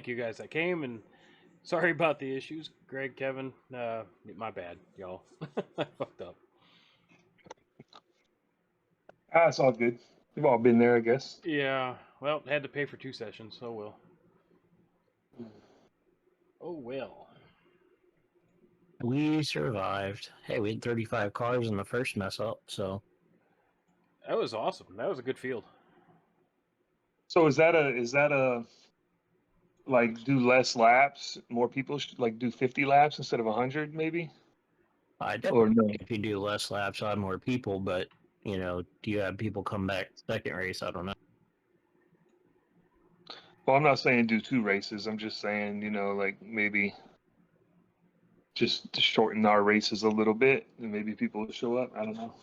thank you guys that came, and sorry about the issues, Greg, Kevin. My bad, y'all. I fucked up. It's all good. We've all been there, I guess. Yeah, well, had to pay for 2 sessions. Oh well. Oh well. We survived. Hey, we had 35 cars in the first mess up, so That was awesome. That was a good field. So is that a like do less laps? More people like do 50 laps instead of 100, maybe? I Or definitely no? think if you do less laps, I'll have more people. But do you have people come back second race? I don't know. Well, I'm not saying do 2 races. I'm just saying, like maybe just to shorten our races a little bit, and maybe people will show up. I don't know.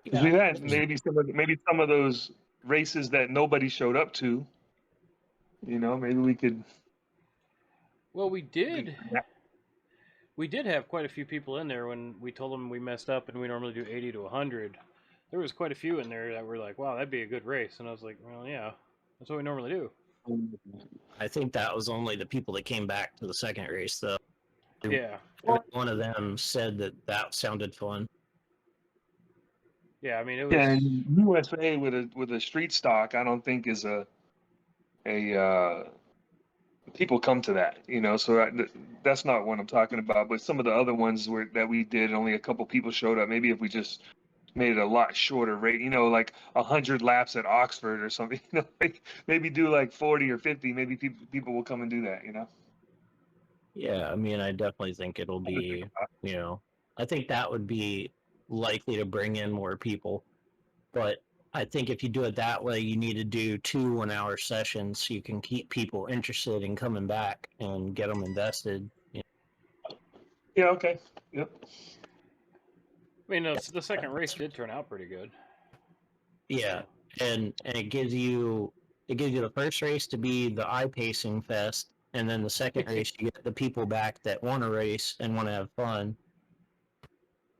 Because we've had maybe some of those races that nobody showed up to. Maybe we could. Well, we did have quite a few people in there when we told them we messed up and we normally do 80 to 100. There was quite a few in there that were like, "Wow, that'd be a good race," and I was like, "Well, yeah, that's what we normally do." I think that was only the people that came back to the second race, though. Yeah. One of them said that sounded fun. Yeah, I mean it was. Yeah, and USA with a street stock, I don't think is a people come to that, So that's not what I'm talking about. But some of the other ones that we did, only a couple people showed up. Maybe if we just made it a lot shorter rate, like 100 laps at Oxford or something, like maybe do like 40 or 50. Maybe people will come and do that, Yeah, I mean, I definitely think it'll be, I think that would be likely to bring in more people. But I think if you do it that way, you need to do 2 1-hour sessions so you can keep people interested in coming back and get them invested. Yeah. Okay. Yep. I mean, the second race did turn out pretty good. Yeah, and it gives you the first race to be the eye pacing fest, and then the second race you get the people back that want to race and want to have fun.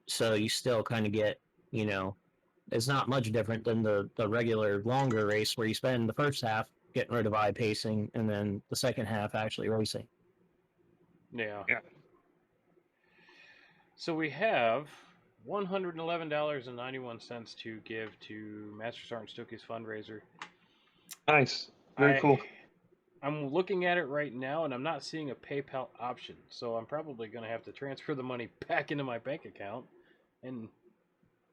So you still kind of get, it's not much different than the regular longer race where you spend the first half getting rid of eye pacing and then the second half actually racing. Yeah. So we have $111.91 to give to Master Sergeant Stokey's fundraiser. Nice. Very cool. I'm looking at it right now, and I'm not seeing a PayPal option, so I'm probably going to have to transfer the money back into my bank account and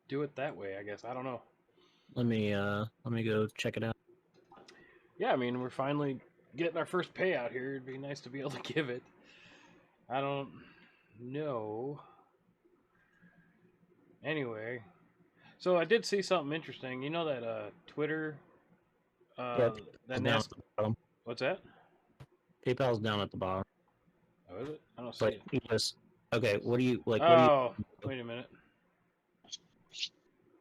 do it that way, I guess. I don't know. Let me go check it out. Yeah, I mean, we're finally getting our first payout here. It'd be nice to be able to give it. I don't know. Anyway, so I did see something interesting. You know that Twitter, Yeah, that down at the bottom. What's that? PayPal's down at the bottom. Oh, is it? I don't see it. You just what do you like? Oh, wait a minute.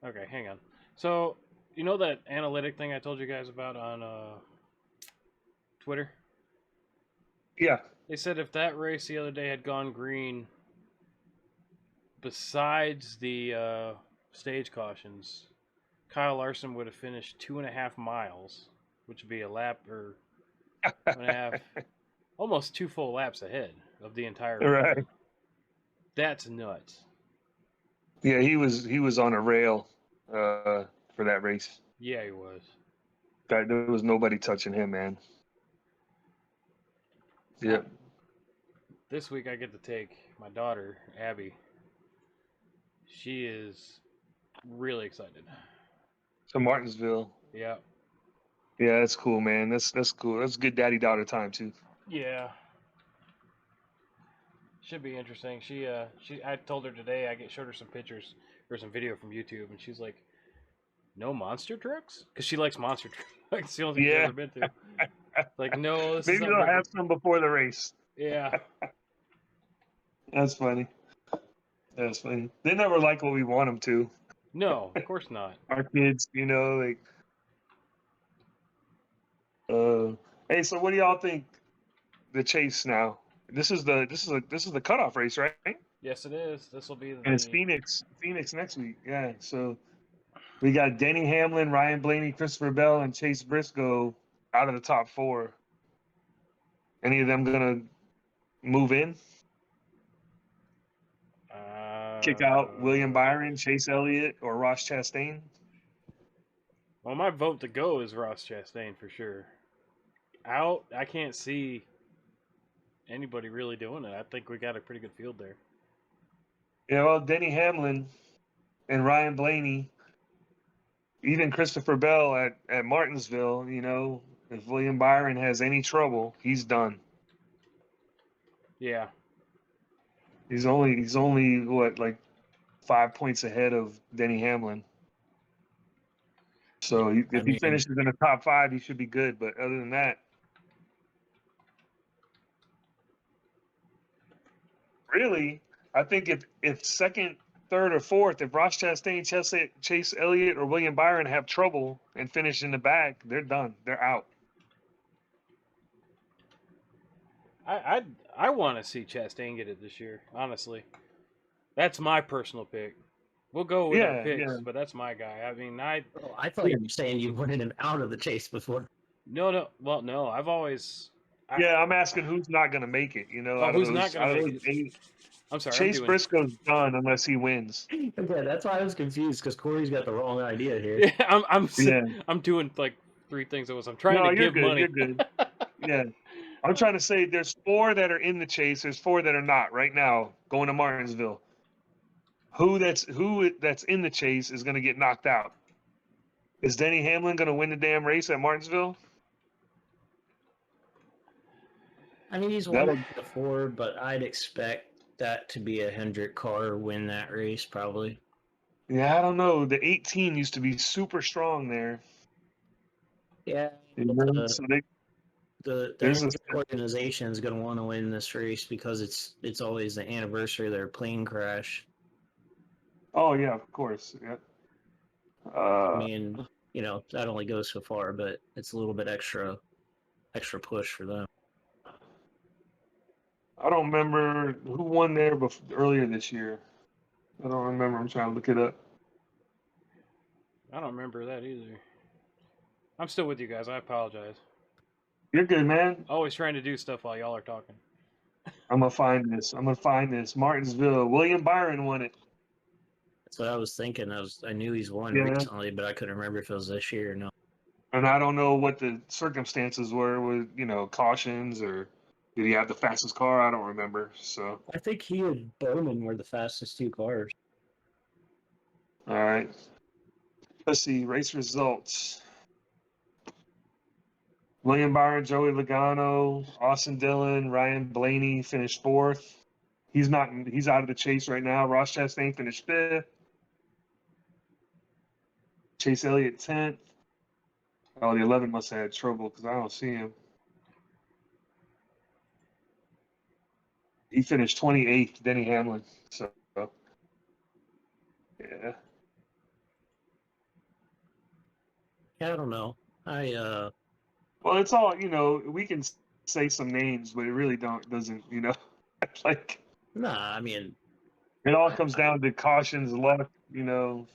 Okay, hang on. So you know that analytic thing I told you guys about on Twitter? Yeah. They said if that race the other day had gone green, besides the stage cautions, Kyle Larson would have finished 2.5 miles, which would be a lap or 2.5, almost 2 full laps ahead of the entire right. field. That's nuts. Yeah, he was on a rail for that race. Yeah, he was. There was nobody touching him, man. Yeah. This week I get to take my daughter, Abby. She is really excited. To Martinsville. Yeah. Yeah, that's cool, man. That's cool. That's good daddy-daughter time too. Yeah. Should be interesting. I told her today. Showed her some pictures or some video from YouTube, and she's like, "No monster trucks," because she likes monster trucks. It's the only thing she's ever been to. Like, no, this maybe is they'll have some before the race. Yeah. That's funny. That's funny. They never like what we want them to. No, of course not. Our kids, like. Hey, so what do y'all think? The chase now. This is the cutoff race, right? Yes, it is. This will be the. And it's Phoenix next week. Yeah. So we got Denny Hamlin, Ryan Blaney, Christopher Bell, and Chase Briscoe out of the top 4. Any of them gonna move in? Kick out William Byron, Chase Elliott, or Ross Chastain? Well, my vote to go is Ross Chastain for sure. Out, I can't see anybody really doing it. I think we got a pretty good field there. Yeah, well, Denny Hamlin and Ryan Blaney, even Christopher Bell at Martinsville, you know, if William Byron has any trouble, he's done. Yeah. He's only what, like 5 points ahead of Denny Hamlin. So if he finishes in the top 5, he should be good. But other than that, really, I think if second, third, or fourth, if Ross Chastain, Chase Elliott, or William Byron have trouble and finish in the back, they're done. They're out. I want to see Chastain get it this year. Honestly, that's my personal pick. We'll go with our picks, but that's my guy. I mean, I thought you were saying you wanted him out of the chase before. No. Well, no. I've always. I'm asking who's not going to make it. You know, who's not going to make it? I'm sorry. Chase Briscoe's done unless he wins. Yeah, that's why I was confused because Corey's got the wrong idea here. Yeah, I'm doing like 3 things at once. I'm trying to give money. You're good. Yeah, I'm trying to say there's 4 that are in the chase. There's 4 that are not right now going to Martinsville. Who that's in the chase is going to get knocked out? Is Denny Hamlin going to win the damn race at Martinsville? I mean, he's won it before, but I'd expect that to be a Hendrick car win that race, probably. Yeah, I don't know. The 18 used to be super strong there. Yeah. So the organization is going to want to win this race because it's always the anniversary of their plane crash. Oh yeah, of course. Yeah. I mean, you know, that only goes so far, but it's a little bit extra push for them. I don't remember who won there earlier this year. I don't remember. I'm trying to look it up. I don't remember that either. I'm still with you guys. I apologize. You're good, man. Always trying to do stuff while y'all are talking. I'm gonna find this. Martinsville. William Byron won it. That's what I was thinking. I knew he's won recently, but I couldn't remember if it was this year or no. And I don't know what the circumstances were with, you know, cautions or did he have the fastest car? I don't remember. So I think he and Bowman were the fastest 2 cars. All right. Let's see. Race results. William Byron, Joey Logano, Austin Dillon, Ryan Blaney finished 4th. He's out of the chase right now. Ross Chastain finished 5th. Chase Elliott 10th. Oh, the 11 must have had trouble because I don't see him. He finished 28th, Denny Hamlin. So, yeah. Yeah, I don't know. Well, it's all, you know, we can say some names, but it really doesn't, you know. Like. Nah, I mean. It all comes down to cautions, luck, you know.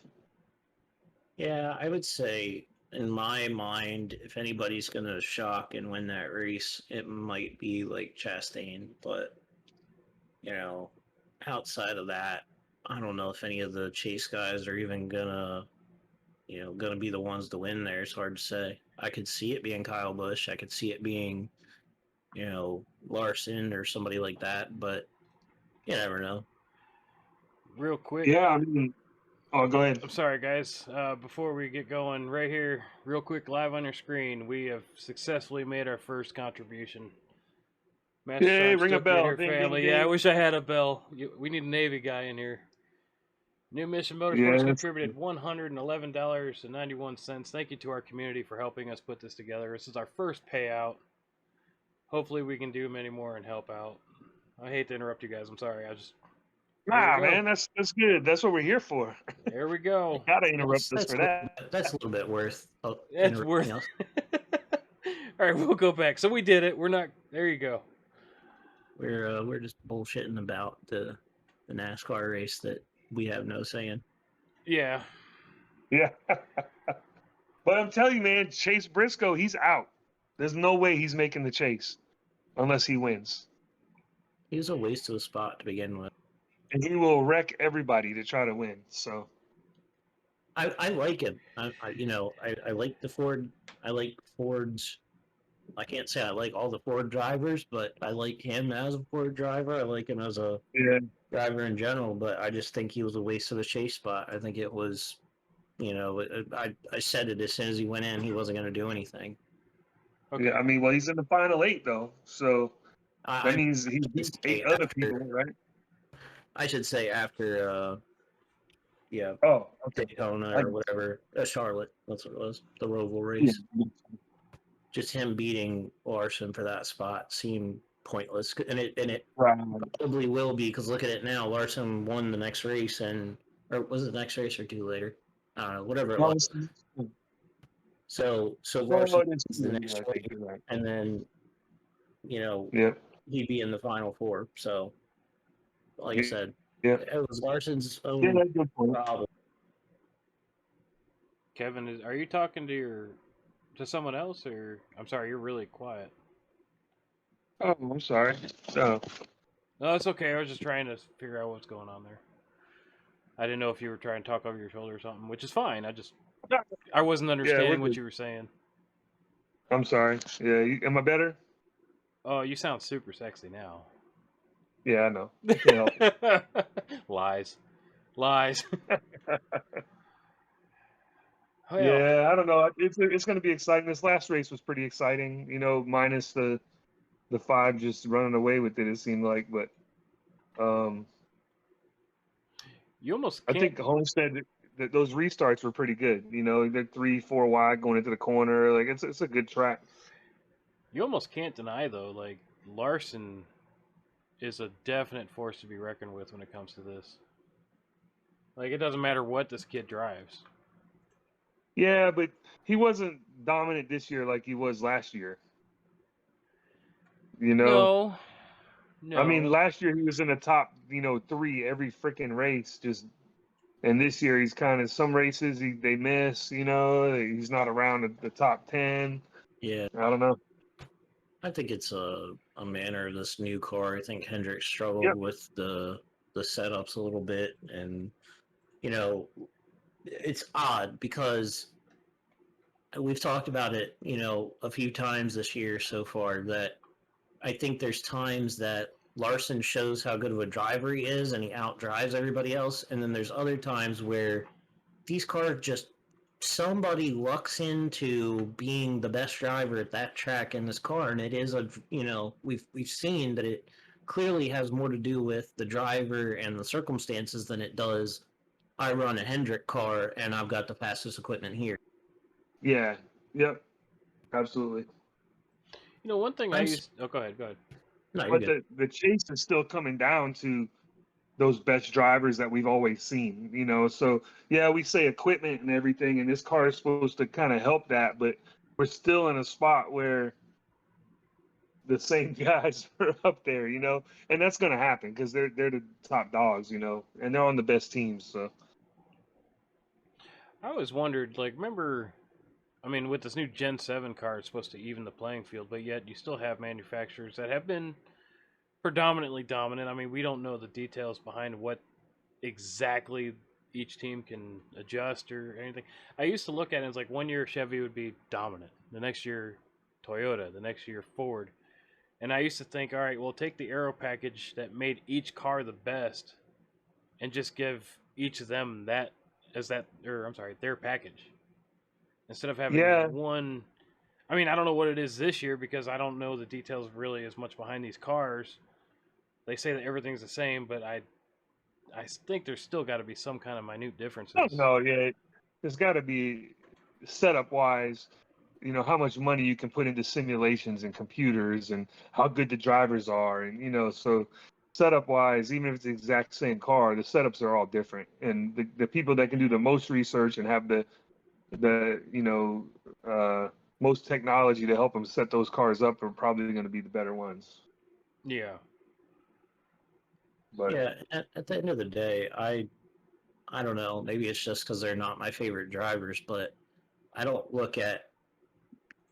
Yeah, I would say, in my mind, if anybody's going to shock and win that race, it might be like Chastain. But, you know, outside of that, I don't know if any of the chase guys are even going to be the ones to win there. It's hard to say. I could see it being Kyle Busch. I could see it being, you know, Larson or somebody like that. But you never know. Real quick. Yeah, I mean, oh, go ahead. I'm sorry, guys. Before we get going, right here, real quick, live on your screen, we have successfully made our first contribution. Yay, ring a bell. Ding, family. Ding, ding. Yeah, I wish I had a bell. We need a Navy guy in here. New Mission Motorsports contributed $111.91. Thank you to our community for helping us put this together. This is our first payout. Hopefully we can do many more and help out. I hate to interrupt you guys. I'm sorry. Nah, man, that's good. That's what we're here for. There we go. You gotta interrupt us for that. That's a little bit worth. That's worth. All right, we'll go back. So we did it. We're not. There you go. We're just bullshitting about the NASCAR race that we have no say in. Yeah. Yeah. But I'm telling you, man, Chase Briscoe, he's out. There's no way he's making the chase. unless he wins. He was a waste of a spot to begin with. And he will wreck everybody to try to win. So I like him. I like the Ford. I like Ford's. I can't say I like all the Ford drivers, but I like him as a Ford driver. I like him as a yeah, driver in general, but I just think he was a waste of a chase spot. I think it was, I said it as soon as he went in, he wasn't going to do anything. Okay. yeah. I mean, well, he's in the final 8 though, so that means he beat 8 other people, right? I should say after, Oh, okay. Daytona I, or whatever, Charlotte. That's what it was. The Roval yeah. race. Just him beating Larson for that spot seemed pointless, and it Right. probably will be, because look at it now. Larson won the next race, or was it the next race or two later? I don't know, whatever it was. So Larson is the next I think race, you're right. and then Yeah. he'd be in the final 4. So, like I said, Yeah. it was Larson's Yeah, own that's a good point. problem. Kevin, are you talking to someone else, or I'm sorry, you're really quiet. Oh, I'm sorry. Oh, No, it's okay. I was just trying to figure out what's going on there. I didn't know if you were trying to talk over your shoulder or something, which is fine. I wasn't understanding what you were saying. I'm sorry. Yeah, am I better? Oh, you sound super sexy now. Yeah, I know. I can't help it. Lies. Well, Yeah, I don't know. It's going to be exciting. This last race was pretty exciting, minus the 5 just running away with it. It seemed like, but you almost I can't. think Homestead that those restarts were pretty good. They're 3-4 wide going into the corner. Like it's a good track. You almost can't deny though. Like Larson is a definite force to be reckoned with when it comes to this. Like it doesn't matter what this kid drives. Yeah, but he wasn't dominant this year like he was last year. No. I mean, last year he was in the top, 3 every freaking race. And this year he's kind of some races they miss. He's not around the top 10. Yeah, I don't know. I think it's a manner of this new car. I think Hendrick struggled Yep. with the setups a little bit, and it's odd because we've talked about it, a few times this year so far, that I think there's times that Larson shows how good of a driver he is and he outdrives everybody else, and then there's other times where these cars just somebody lucks into being the best driver at that track in this car, and it is we've seen that it clearly has more to do with the driver and the circumstances than it does I run a Hendrick car and I've got the fastest equipment here. Yeah. Yep. Absolutely. One thing I used. Oh, go ahead. No, But the chase is still coming down to those best drivers that we've always seen. So yeah, we say equipment and everything, and this car is supposed to kind of help that, but we're still in a spot where the same guys are up there, and that's going to happen because they're the top dogs, and they're on the best teams. So I always wondered, like, remember, I mean, with this new Gen 7 car, it's supposed to even the playing field, but yet you still have manufacturers that have been predominantly dominant. I mean, we don't know the details behind what exactly each team can adjust or anything. I used to look at it as like 1 year Chevy would be dominant, the next year Toyota, the next year Ford. And I used to think, all right, well, take the aero package that made each car the best and just give each of them their package. Instead of having yeah, one. I mean, I don't know what it is this year because I don't know the details really as much behind these cars. They say that everything's the same, but I think there's still got to be some kind of minute differences. no, yeah, there's got to be setup wise. How much money you can put into simulations and computers and how good the drivers are. And, so setup wise, even if it's the exact same car, the setups are all different. And the people that can do the most research and have the most technology to help them set those cars up are probably going to be the better ones. Yeah. But yeah, at the end of the day, I don't know, maybe it's just because they're not my favorite drivers, but I don't look at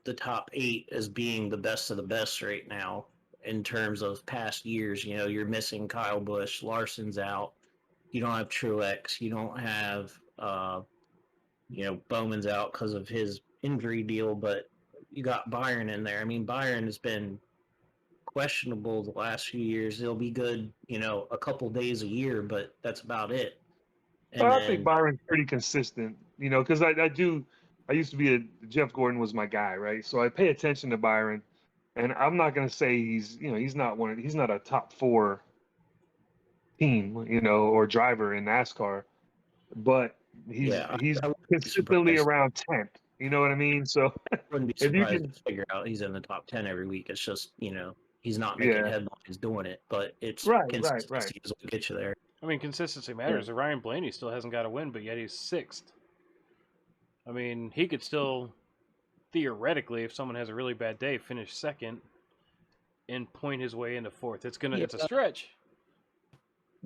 the top 8 as being the best of the best right now. in terms of past years. You know, you're missing Kyle Busch, Larson's out. You don't have Truex. You don't have, Bowman's out because of his injury deal, but you got Byron in there. I mean, Byron has been questionable the last few years. He'll be good, a couple days a year, but that's about it. And Well, I think then, Byron's pretty consistent, because I used to be Jeff Gordon was my guy, right? So I pay attention to Byron, and I'm not going to say he's not a top 4 team, or driver in NASCAR, but he's yeah, he's I wouldn't be consistently surprised. around 10th. You know what I mean? So Wouldn't be if you surprised can, to figure out he's in the top 10 every week. It's just, he's not making yeah, headlines doing it, but it's right. consistency is what gets you there. I mean, consistency Yeah. matters. Ryan Blaney still hasn't got a win, but yet he's 6th. I mean, he could still, theoretically, if someone has a really bad day, finish 2nd and point his way into 4th. It's a stretch.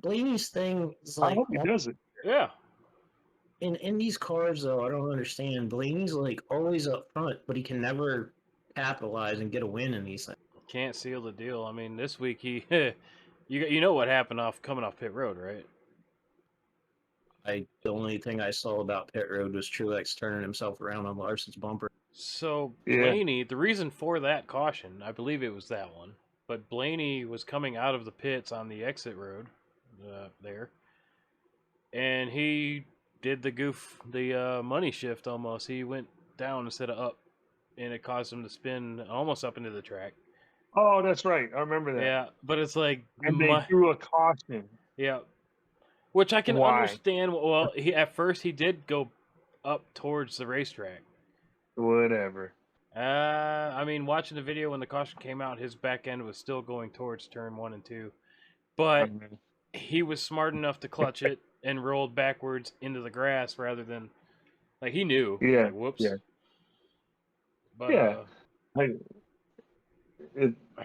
Blaney's thing is I like, hope he does it. Yeah. in these cars, though, I don't understand. Blaney's like always up front, but he can never capitalize and get a win in these things. Can't seal the deal. I mean, this week he, you know what happened coming off pit road, right? The only thing I saw about pit road was Truex turning himself around on Larson's bumper. So Yeah. Blaney, the reason for that caution, I believe it was that one, but Blaney was coming out of the pits on the exit road there, and he did the money shift almost. He went down instead of up, and it caused him to spin almost up into the track. Oh, that's right. I remember that. Yeah, but it's like And they threw a caution. Yeah, which I can Why? understand. Well, at first he did go up towards the racetrack. Whatever. I mean, watching the video when the caution came out, his back end was still going towards turn 1 and 2, but he was smart enough to clutch it and rolled backwards into the grass rather than, like, he knew. Yeah. Like, whoops. Yeah. But,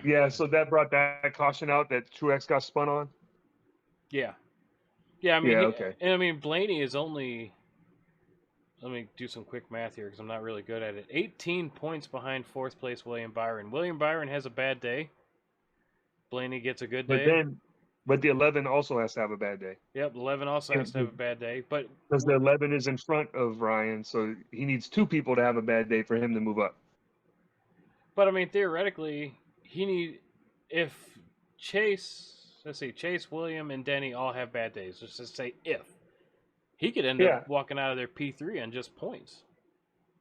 yeah. So that brought that caution out that Truex got spun on. Yeah. Yeah. I mean, Yeah, okay. And I mean, Blaney is only. Let me do some quick math here because I'm not really good at it. 18 points behind 4th place William Byron. William Byron has a bad day. Blaney gets a good day. But the 11 also has to have a bad day. Yep, 11 also has to have a bad day. But because the 11 is in front of Ryan, so he needs 2 people to have a bad day for him to move up. But I mean, theoretically, if Chase, William, and Denny all have bad days. Let's just say if. He could end up walking out of their P3 on just points,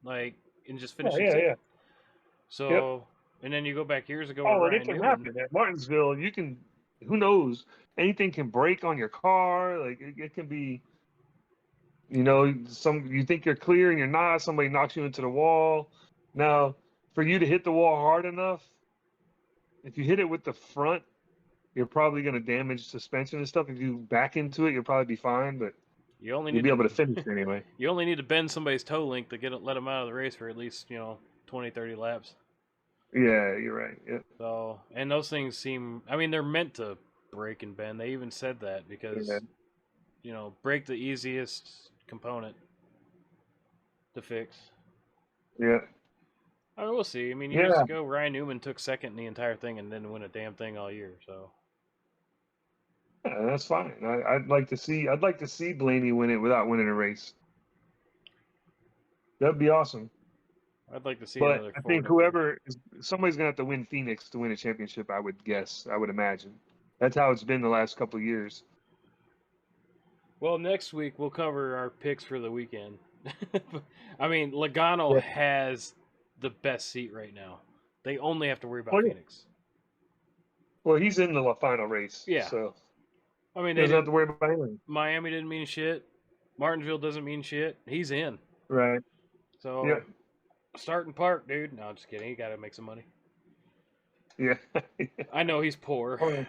and just finishing second. Yeah. So, and then you go back years ago. Oh, and it can happen at Martinsville. Who knows? Anything can break on your car. Like it can be, you think you're clear and you're not. Somebody knocks you into the wall. Now, for you to hit the wall hard enough, if you hit it with the front, you're probably going to damage suspension and stuff. If you back into it, you'll probably be fine, but you'll be able to finish anyway. You only need to bend somebody's toe link to let them out of the race for at least 20, 30 laps. Yeah, you're right. Yeah. So, and those things they're meant to break and bend. They even said that because break the easiest component to fix. Yeah. I mean, we'll see. I mean, years ago, Ryan Newman took second in the entire thing and didn't win a damn thing all year. So. Yeah, that's fine. I'd like to see Blaney win it without winning a race. That'd be awesome. I'd like to see. But I think somebody's gonna have to win Phoenix to win a championship. I would guess. I would imagine. That's how it's been the last couple of years. Well, next week we'll cover our picks for the weekend. I mean, Logano has the best seat right now. They only have to worry about Phoenix. Well, he's in the final race. Yeah. So. I mean, they doesn't have to worry about anything. Miami didn't mean shit. Martinsville doesn't mean shit. He's in. Right. So, starting park, dude. No, I'm just kidding. He got to make some money. Yeah. I know he's poor.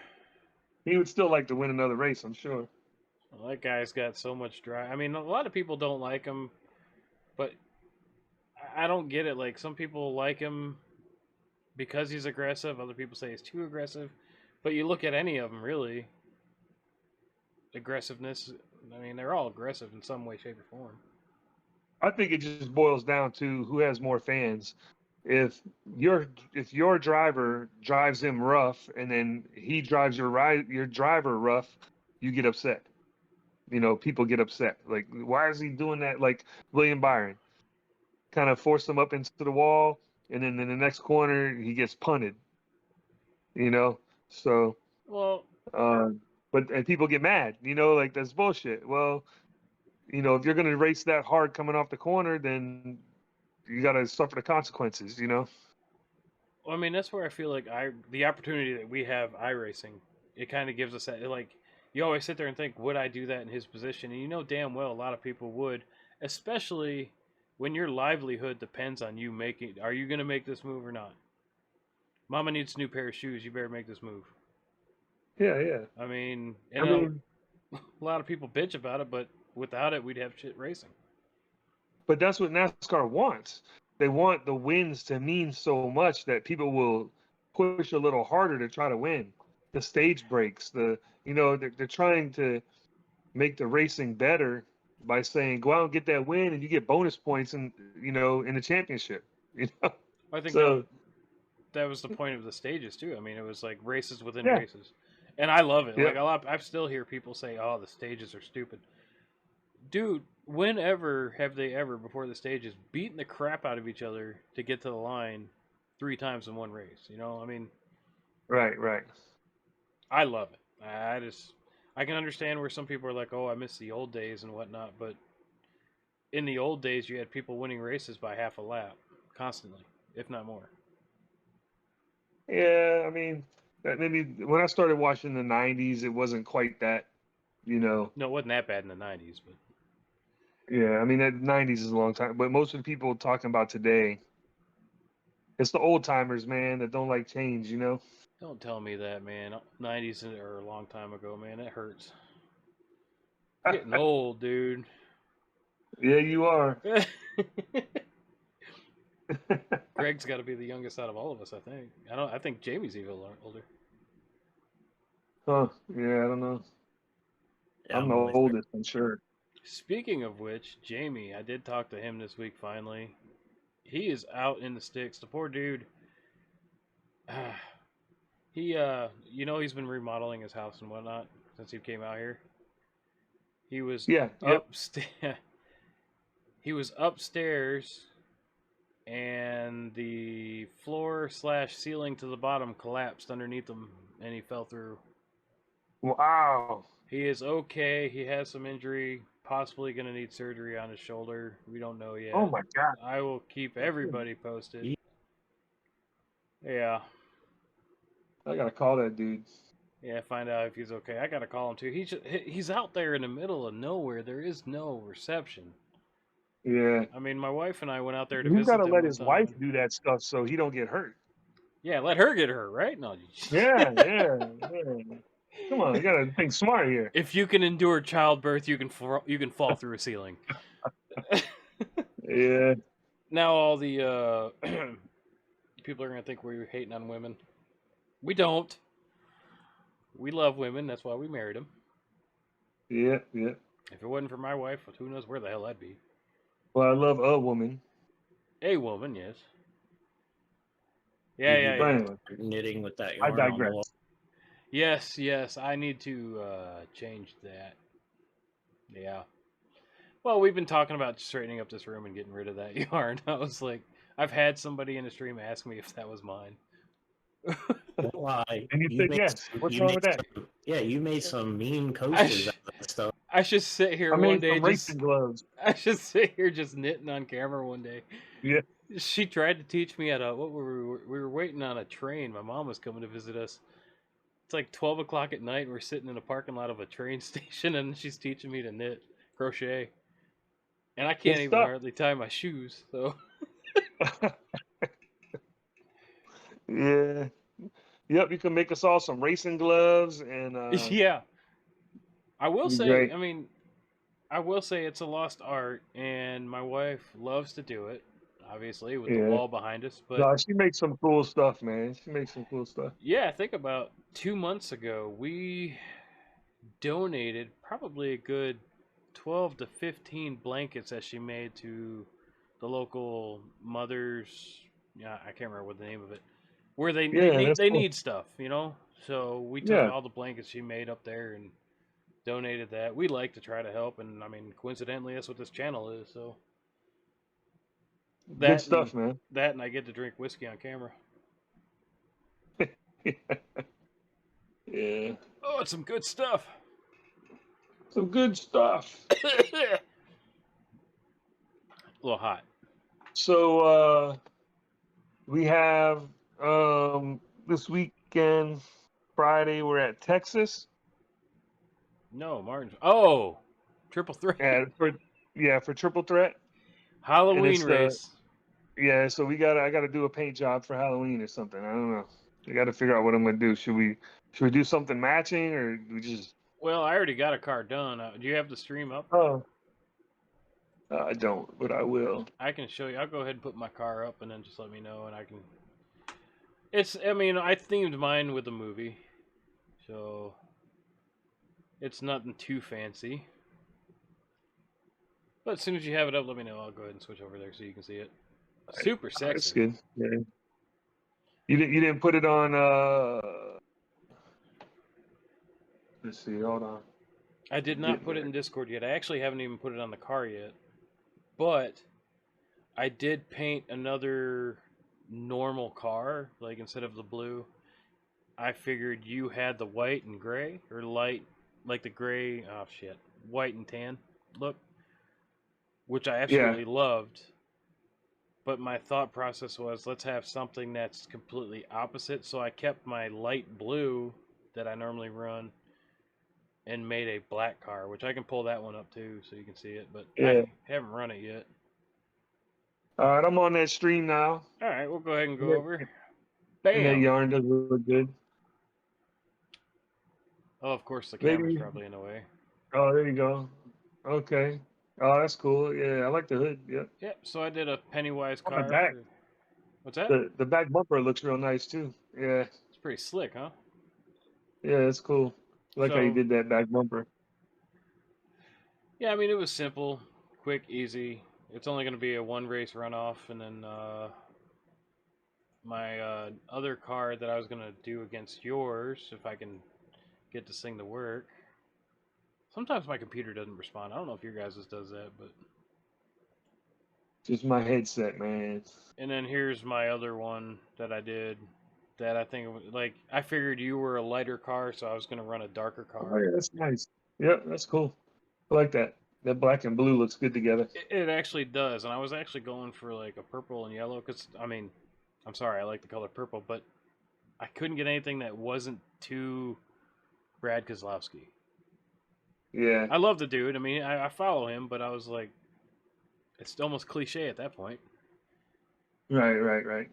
He would still like to win another race, I'm sure. Well, that guy's got so much drive. I mean, a lot of people don't like him, but I don't get it. Like, some people like him because he's aggressive. Other people say he's too aggressive. But you look at any of them, really. Aggressiveness, I mean, they're all aggressive in some way, shape, or form. I think it just boils down to who has more fans. if your driver drives him rough and then he drives your driver rough, you get upset. People get upset. Like, why is he doing that? Like William Byron, kind of forced him up into the wall, and then in the next corner he gets punted. So Well, and people get mad. Like that's bullshit. Well, if you're gonna race that hard coming off the corner, then you gotta suffer the consequences. I mean, that's where I feel like the opportunity that we have iRacing, it kind of gives us that. Like, you always sit there and think, would I do that in his position? And you know damn well a lot of people would, especially when your livelihood depends on you making. Are you going to make this move or not? Mama needs a new pair of shoes. You better make this move. Yeah, yeah. I mean, a lot of people bitch about it, but without it, we'd have shit racing. But that's what NASCAR wants. They want the wins to mean so much that people will push a little harder to try to win. The stage breaks, they're trying to make the racing better by saying, go out and get that win and you get bonus points in the championship. I think So that was the point of the stages too. I mean, it was like races within yeah, races, and I love it. yeah. Like I still hear people say, "Oh, the stages are stupid." Dude, whenever have they ever before the stages beaten the crap out of each other to get to the line 3 times in one race? I mean, Right. I love it. I can understand where some people are like, "Oh, I miss the old days and whatnot," but in the old days, you had people winning races by half a lap constantly, if not more. Yeah, I mean, maybe when I started watching the '90s, it wasn't quite that. No, it wasn't that bad in the '90s, but Yeah, I mean, that '90s is a long time, but most of the people talking about today, it's the old timers, man, that don't like change. don't tell me that, man. '90s are a long time ago, man. It hurts. I'm getting old, dude. Yeah, you are. Greg's got to be the youngest out of all of us, I think. I think Jamie's even older. Huh? Yeah, I don't know. Yeah, I'm the always oldest, I'm sure. Speaking of which, Jamie, I did talk to him this week finally. He is out in the sticks. The poor dude. He's been remodeling his house and whatnot since he came out here. He was Yeah, yep. upstairs. He was upstairs, and the floor/ceiling to the bottom collapsed underneath him, and he fell through. Wow. He is okay. He has some injury, possibly going to need surgery on his shoulder. We don't know yet. Oh my God. I will keep everybody posted. Yeah. I gotta call that dude. Yeah, find out if he's okay. I gotta call him too. He's out there in the middle of nowhere. There is no reception. Yeah. I mean, my wife and I went out there to You visit gotta them let one his wife time. do that stuff so he don't get hurt. Yeah, let her get hurt, right? No. Yeah. Come on, you gotta think smart here. If you can endure childbirth, you can fall through a ceiling. Yeah. Now all the people are gonna think we're hating on women. We don't. We love women. That's why we married them. Yeah. If it wasn't for my wife, who knows where the hell I'd be. Well, I love a woman. A woman, yes. Yeah. knitting with that I yarn on the wall. digress. Yes. I need to change that. Yeah. Well, we've been talking about straightening up this room and getting rid of that yarn. I was like, I've had somebody in the stream ask me if that was mine. Don't lie. And you said yes. What's wrong with that? You made some mean coasters out of that stuff. I should sit here I one made day some racing gloves. I should sit here just knitting on camera one day. Yeah. She tried to teach me we were waiting on a train. My mom was coming to visit us. It's like 12 o'clock at night. And we're sitting in the parking lot of a train station, and she's teaching me to knit, crochet, and I can't even hardly tie my shoes. So Yeah. Yep, you can make us all some racing gloves and yeah, I will say. great. I mean, I will say it's a lost art, and my wife loves to do it. Obviously, with the wall behind us, but No, she makes some cool stuff, man. She makes some cool stuff. yeah, I think about 2 months ago we donated probably a good 12 to 15 blankets that she made to the local mothers yeah, I can't remember what the name of it, where they Yeah, need that's cool. stuff, you know. So we took Yeah, all the blankets she made up there and donated that. We like to try to help, and I mean, coincidentally, that's what this channel is. So good that and stuff, man. I get to drink whiskey on camera. Yeah, Oh, it's some good stuff. some good stuff. A little hot. So we have this weekend, Friday, we're at Texas. No, Martin. Oh, triple threat. And for triple threat. And Halloween it's the race. so I gotta do a paint job for Halloween or something. I don't know. I gotta figure out what I'm gonna do. Should we do something matching, or do we just Well, I already got a car done. Do you have the stream up? oh I don't, but I will. I can show you. I'll go ahead and put my car up, and then just let me know, and I can. It's. I mean, I themed mine with the movie, so it's nothing too fancy. But as soon as you have it up, let me know. I'll go ahead and switch over there so you can see it. Super That's sexy. good. Yeah. You didn't put it on let's see, hold on. I did not put it in Discord yet. I actually haven't even put it on the car yet. But I did paint another normal car, like instead of the blue. I figured you had the white and gray, or light, like the gray, oh shit, white and tan look, which I absolutely loved. But my thought process was, let's have something that's completely opposite. So I kept my light blue that I normally run and made a black car, which I can pull that one up too so you can see it. But I haven't run it yet. All right, I'm on that stream now. All right, we'll go ahead and go Yeah. over. And that Bam! yarn does look good. Oh, of course, the camera's Maybe. probably in the way. Oh, there you go. Okay. Oh, that's cool. Yeah, I like the hood. Yep. Yep, so I did a Pennywise On the car. back, What's that? the back bumper looks real nice too. Yeah. It's pretty slick, huh? Yeah, it's cool. I like how you So, did that back bumper. yeah, I mean, it was simple, quick, easy. It's only going to be a one race runoff, and then my other car that I was going to do against yours, if I can get this thing to work. Sometimes my computer doesn't respond. I don't know if your guys' does that, but. Just my headset, man. And then here's my other one that I did. That I think, like, I figured you were a lighter car, so I was going to run a darker car. Oh, yeah, that's nice. Yep, that's cool. I like that. That black and blue looks good together. It actually does, and I was actually going for like a purple and yellow because I mean, I'm sorry, I like the color purple, but I couldn't get anything that wasn't too Brad Kozlowski. Yeah. I love the dude. I mean, I follow him, but I was like, it's almost cliche at that point. Right.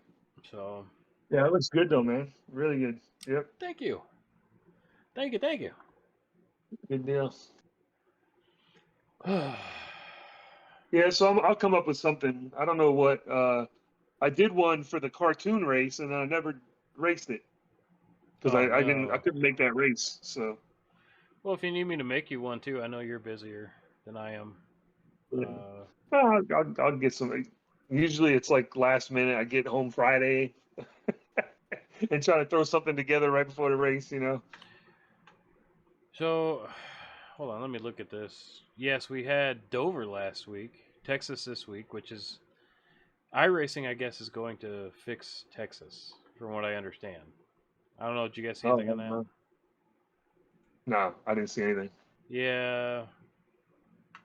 So. Yeah, it looks good though, man. Really good. Yep. Thank you. Thank you. Good deal. Yeah, so I'll come up with something. I don't know what. I did one for the cartoon race, and I never raced it because I couldn't make that race. So. Well, if you need me to make you one too, I know you're busier than I am. I'll get some. Usually it's like last minute. I get home Friday and try to throw something together right before the race, you know. So, hold on, let me look at this. Yes, we had Dover last week, Texas this week, which is iRacing, I guess, is going to fix Texas, from what I understand. I don't know. Did you guys see anything on that? No, I didn't see anything. Yeah,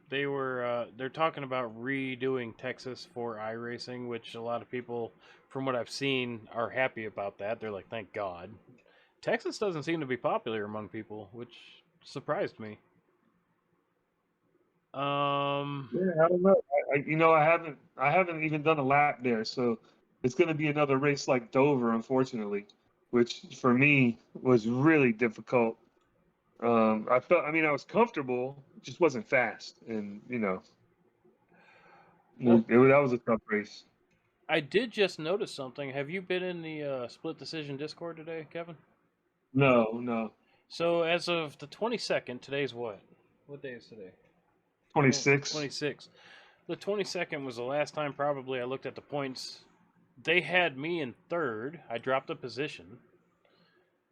they're talking about redoing Texas for iRacing, which a lot of people, from what I've seen, are happy about that. They're like, thank God. Texas doesn't seem to be popular among people, which surprised me. Yeah, I don't know. I haven't even done a lap there, so it's going to be another race like Dover, unfortunately, which for me was really difficult. I was comfortable, it just wasn't fast, and that was a tough race. I did just notice something. Have you been in the Split Decision Discord today, Kevin? No. So as of the 22nd, today's what? What day is today? 26. 26. The 22nd was the last time probably I looked at the points they had me in third. I dropped a position,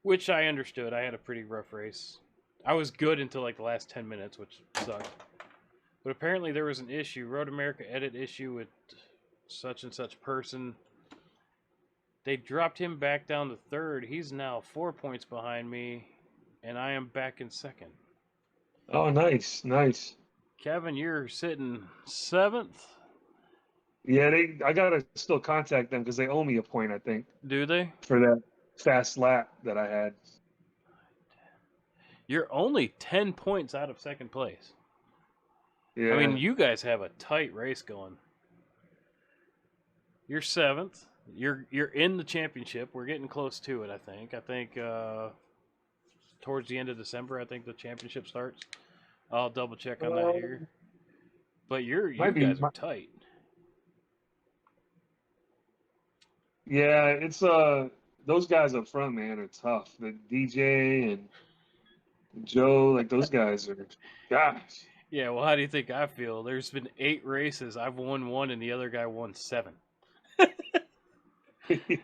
which I understood. I had a pretty rough race. I was good until like the last 10 minutes, which sucked. But apparently there was an issue. Road America edit issue with such and such person. They dropped him back down to third. He's now 4 points behind me, and I am back in second. Oh, nice, nice. Kevin, you're sitting seventh. Yeah, I gotta still contact them because they owe me a point, I think, Do they? for that fast lap that I had. You're only 10 points out of second place. Yeah. I mean, you guys have a tight race going. You're seventh. You're in the championship. We're getting close to it, I think. I think towards the end of December, I think the championship starts. I'll double check on that here. But you guys are tight. Yeah, it's those guys up front, man, are tough. The DJ and Joe, like those guys are, gosh. Yeah, well, how do you think I feel? There's been 8 races. I've won 1, and the other guy won 7. Yeah.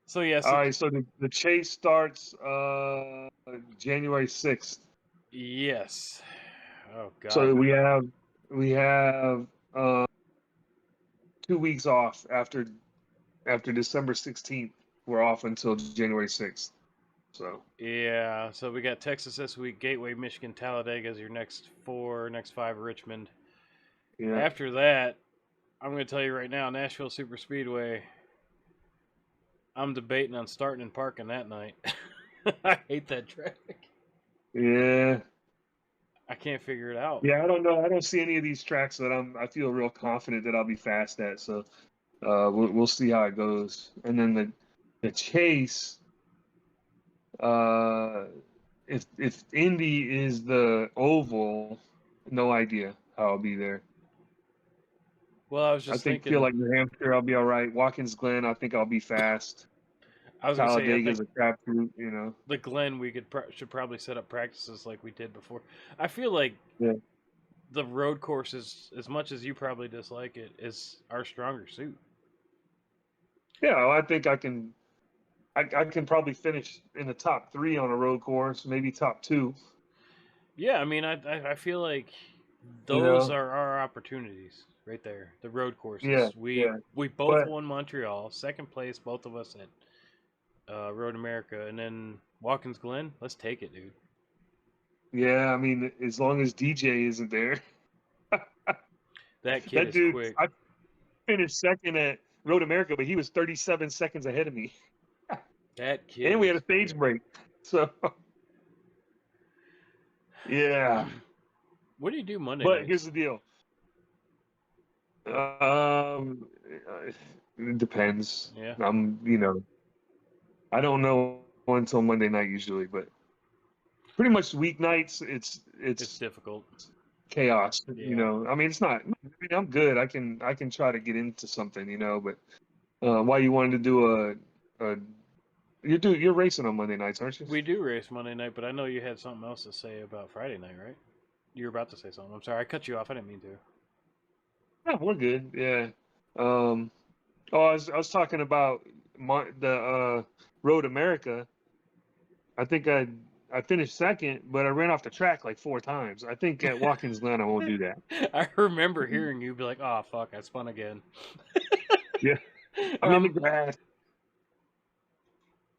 So yeah. All right, so the chase starts January 6th. Yes. Oh God. So we have 2 weeks off after December 16th. We're off until January 6th. So yeah, so we got Texas this week, Gateway, Michigan, Talladega is your next 5 Richmond. yeah. After that, I'm going to tell you right now, Nashville Super Speedway. I'm debating on starting and parking that night. I hate that track. Yeah. I can't figure it out. Yeah, I don't know. I don't see any of these tracks that I feel real confident that I'll be fast at. So we'll see how it goes. And then the chase, if Indy is the oval, no idea how I'll be there. Well, I was just thinking. Feel like New Hampshire, I'll be all right. Watkins Glen, I think I'll be fast. I was going to say, Talladega's a crap route, you know. The Glen, we should probably set up practices like we did before. I feel like the road courses, as much as you probably dislike it, is our stronger suit. Yeah, well, I think I can probably finish in the top 3 on a road course, maybe top 2. Yeah, I mean, I feel like those are our opportunities right there. The road courses. Yeah, we both won Montreal, second place, both of us at Road America, and then Watkins Glen. Let's take it, dude. Yeah, I mean, as long as DJ isn't there. That kid is quick. I finished second at Road America, but he was 37 seconds ahead of me. That kid. And we had a stage break. So, yeah. What do you do Monday But night? here's the deal. It depends. Yeah. I don't know until Monday night usually, but pretty much weeknights it's difficult. Chaos, Yeah. you know. I mean, it's not. I mean, I'm good. I can try to get into something, you know. But why you wanted to do you're racing on Monday nights, aren't you? We do race Monday night, but I know you had something else to say about Friday night, right? You were about to say something. I'm sorry, I cut you off. I didn't mean to. Yeah, we're good. Yeah. I was talking about the Road America. I think I finished second, but I ran off the track like 4 times. I think at Watkins Glen I won't do that. I remember hearing you be like, "Oh fuck, I spun again." Yeah, I'm in the grass.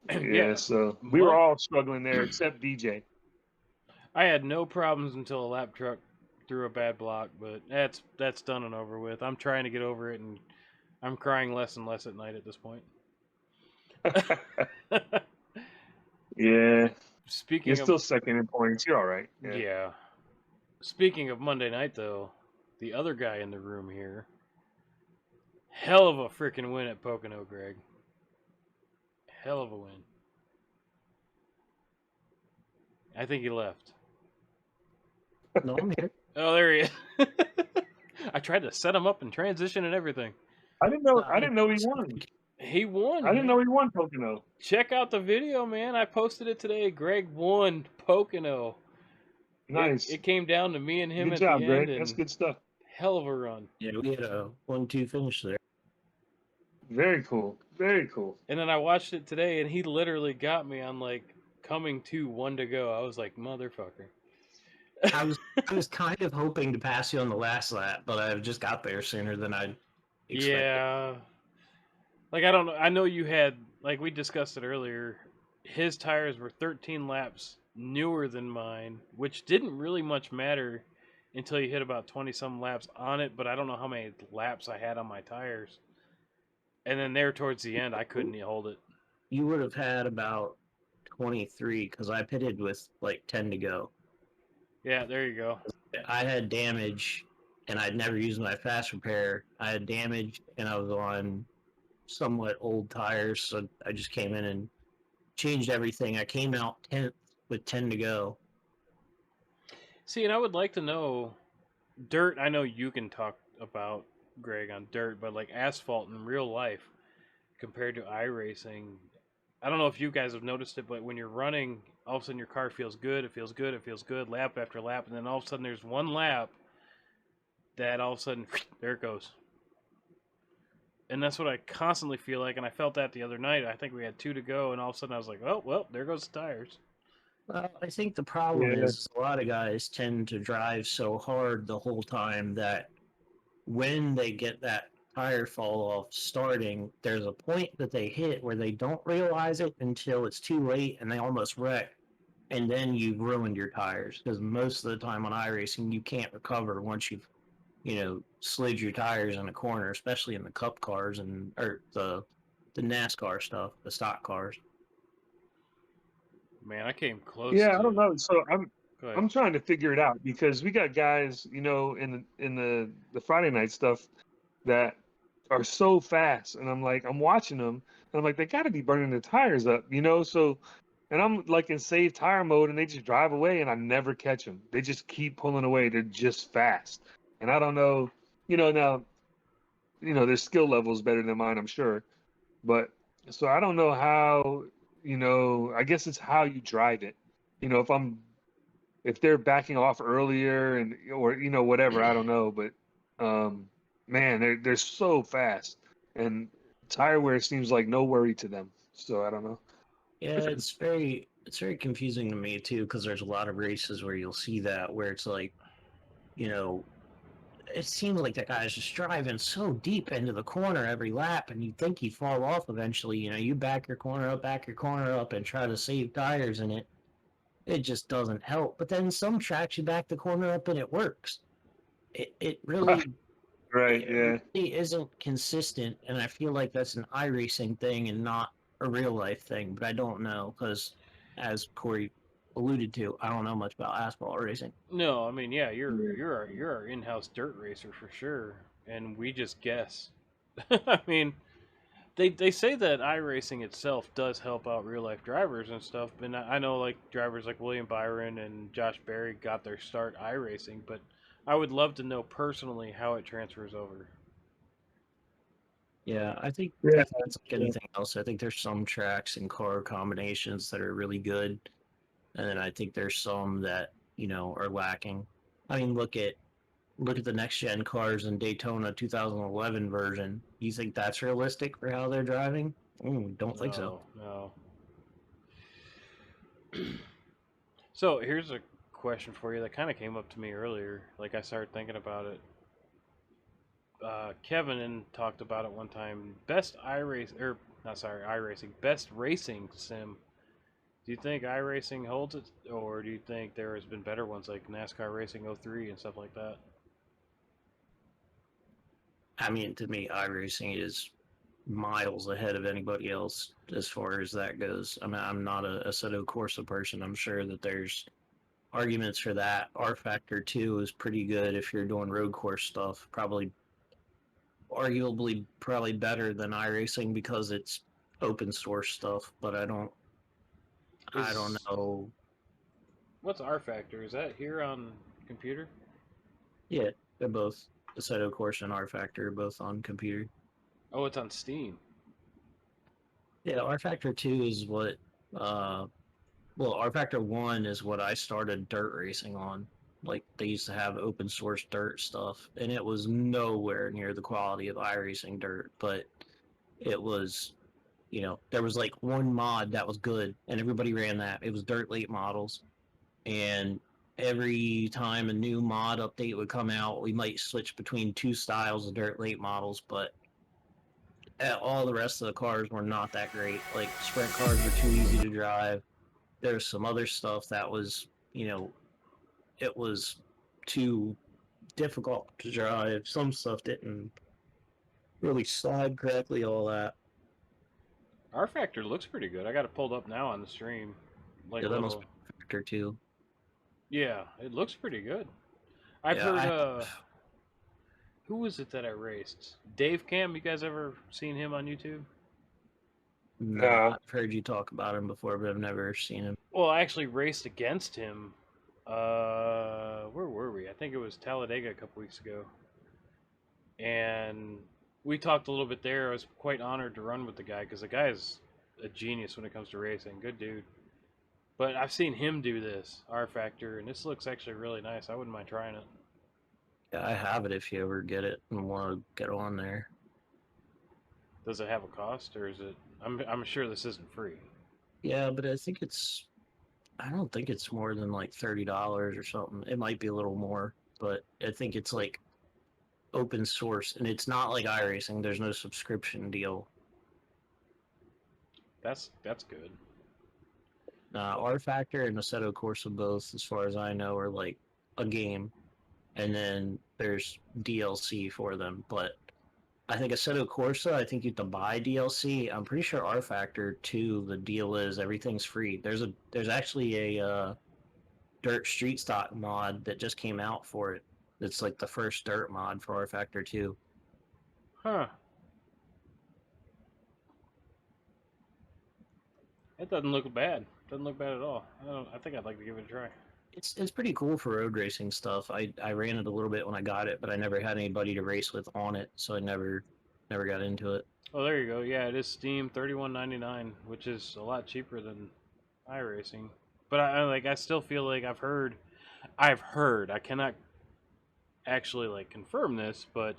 Yeah, so we were all struggling there except DJ. I had no problems until a lap truck threw a bad block, but that's done and over with. I'm trying to get over it, and I'm crying less and less at night at this point. Yeah. Speaking You're still second in points. You're all right. Yeah. Speaking of Monday night, though, the other guy in the room here, hell of a freaking win at Pocono, Greg. Hell of a win. I think he left. No, I'm here. Oh, there he is. I tried to set him up in transition and everything. I didn't know he won. He won. I didn't know he won Pocono. Check out the video, man. I posted it today. Greg won Pocono. Nice. It came down to me and him good at job, the Greg. end. That's good stuff. Hell of a run. Yeah, we had a 1-2 finish there. Very cool. Very cool. And then I watched it today, and he literally got me on like coming to 1 to go. I was like, motherfucker. I was kind of hoping to pass you on the last lap, but I just got there sooner than I expected. Yeah. Like, I don't know. I know you had, like, we discussed it earlier. His tires were 13 laps newer than mine, which didn't really much matter until you hit about 20 some laps on it, but I don't know how many laps I had on my tires. And then there towards the end, I couldn't hold it. You would have had about 23 because I pitted with like 10 to go. Yeah, there you go. I had damage and I'd never used my fast repair. I had damage and I was on somewhat old tires, so I just came in and changed everything. I came out 10th with 10 to go. See, and I would like to know dirt. I know you can talk about, Greg, on dirt, but like asphalt in real life compared to iRacing, I don't know if you guys have noticed it, but when you're running, all of a sudden your car feels good, it feels good, it feels good, lap after lap, and then all of a sudden there's one lap that all of a sudden, there it goes. And that's what I constantly feel like, and I felt that the other night. I think we had 2 to go, and all of a sudden I was like, oh, well, there goes the tires. Well, I think the problem Yeah. is a lot of guys tend to drive so hard the whole time that when they get that tire fall off starting, there's a point that they hit where they don't realize it until it's too late and they almost wreck. And then you've ruined your tires because most of the time on iRacing, you can't recover once you've, slid your tires in a corner, especially in the cup cars or the NASCAR stuff, the stock cars. Man, I came close. Yeah, I don't know. So Go ahead. I'm trying to figure it out because we got guys, in the Friday night stuff that are so fast, and I'm watching them, and I'm like, they got to be burning their tires up, So, and I'm like in save tire mode, and they just drive away, and I never catch them. They just keep pulling away. They're just fast, and I don't know, now, their skill level is better than mine, I'm sure, but so I don't know how, I guess it's how you drive it. If they're backing off earlier or whatever, I don't know, but man, they're so fast, and tire wear seems like no worry to them. So I don't know. Yeah, it's very confusing to me too because there's a lot of races where you'll see that where it's like, it seems like that guy's just driving so deep into the corner every lap, and you think he'd fall off eventually. You back your corner up, and try to save tires, and it just doesn't help. But then some tracks you back the corner up and it works. It really Right? it Yeah. really isn't consistent, and I feel like that's an iRacing thing and not a real life thing. But I don't know because, as Corey alluded to, I don't know much about asphalt racing. No, I mean, yeah, you're our in-house dirt racer for sure, and we just guess. I mean, they say that iRacing itself does help out real life drivers and stuff, and I know like drivers like William Byron and Josh Berry got their start iRacing, but I would love to know personally how it transfers over. Yeah, I think Yeah. it's like anything else. I think there's some tracks and car combinations that are really good, and then I think there's some that are lacking. I mean, look at the next gen cars in Daytona 2011 version. You think that's realistic for how they're driving? Don't think so. No. So here's a question for you that kind of came up to me earlier. Like I started thinking about it. Kevin talked about it one time. Best iRacing, best racing sim. Do you think iRacing holds it, or do you think there has been better ones like NASCAR Racing 03 and stuff like that? I mean, to me, iRacing is miles ahead of anybody else as far as that goes. I mean, I'm not a Assetto Corsa person. I'm sure that there's arguments for that. R Factor 2 is pretty good if you're doing road course stuff. Arguably better than iRacing because it's open source stuff, but I don't know. What's R Factor? Is that here on computer? Yeah, they're both Assetto Corsa and R Factor, both on computer. Oh, it's on Steam. Yeah, R Factor 2 is what R Factor 1 is what I started dirt racing on. Like, they used to have open source dirt stuff, and it was nowhere near the quality of iRacing dirt. But it was, you know, there was like one mod that was good, and everybody ran that. It was dirt late models, and every time a new mod update would come out, we might switch between two styles of dirt late models, but all the rest of the cars were not that great. Like sprint cars were too easy to drive. There's some other stuff that was, you know, it was too difficult to drive. Some stuff didn't really slide correctly, all that. R Factor looks pretty good. I got it pulled up now on the stream. Like Yeah, that must level. be a factor too. Yeah, it looks pretty good. I've Yeah, heard who was it that I raced? Dave Cam, you guys ever seen him on YouTube? no, No. I've heard you talk about him before, but I've never seen him. Well, I actually raced against him. Where were we? I think it was Talladega a couple weeks ago. And we talked a little bit there. I was quite honored to run with the guy because the guy is a genius when it comes to racing. Good dude. But I've seen him do this, R Factor, and this looks actually really nice. I wouldn't mind trying it. Yeah, I have it if you ever get it and want to get on there. Does it have a cost, or is it? I'm sure this isn't free. Yeah, but I don't think it's more than like $30 or something. It might be a little more, but I think it's like open source, and it's not like iRacing. There's no subscription deal. That's good. R Factor and Assetto Corsa both, as far as I know, are like a game, and then there's DLC for them. But I think Assetto Corsa, I think you have to buy DLC. I'm pretty sure R Factor 2, the deal is everything's free. There's actually a dirt street stock mod that just came out for it. It's like the first dirt mod for R Factor 2. Huh. It doesn't look bad. Doesn't look bad at all. I think I'd like to give it a try. It's pretty cool for road racing stuff. I ran it a little bit when I got it, but I never had anybody to race with on it, so I never got into it. Oh, there you go. Yeah, it is Steam, $31.99, which is a lot cheaper than iRacing. But I still feel like I've heard. I cannot actually like confirm this, but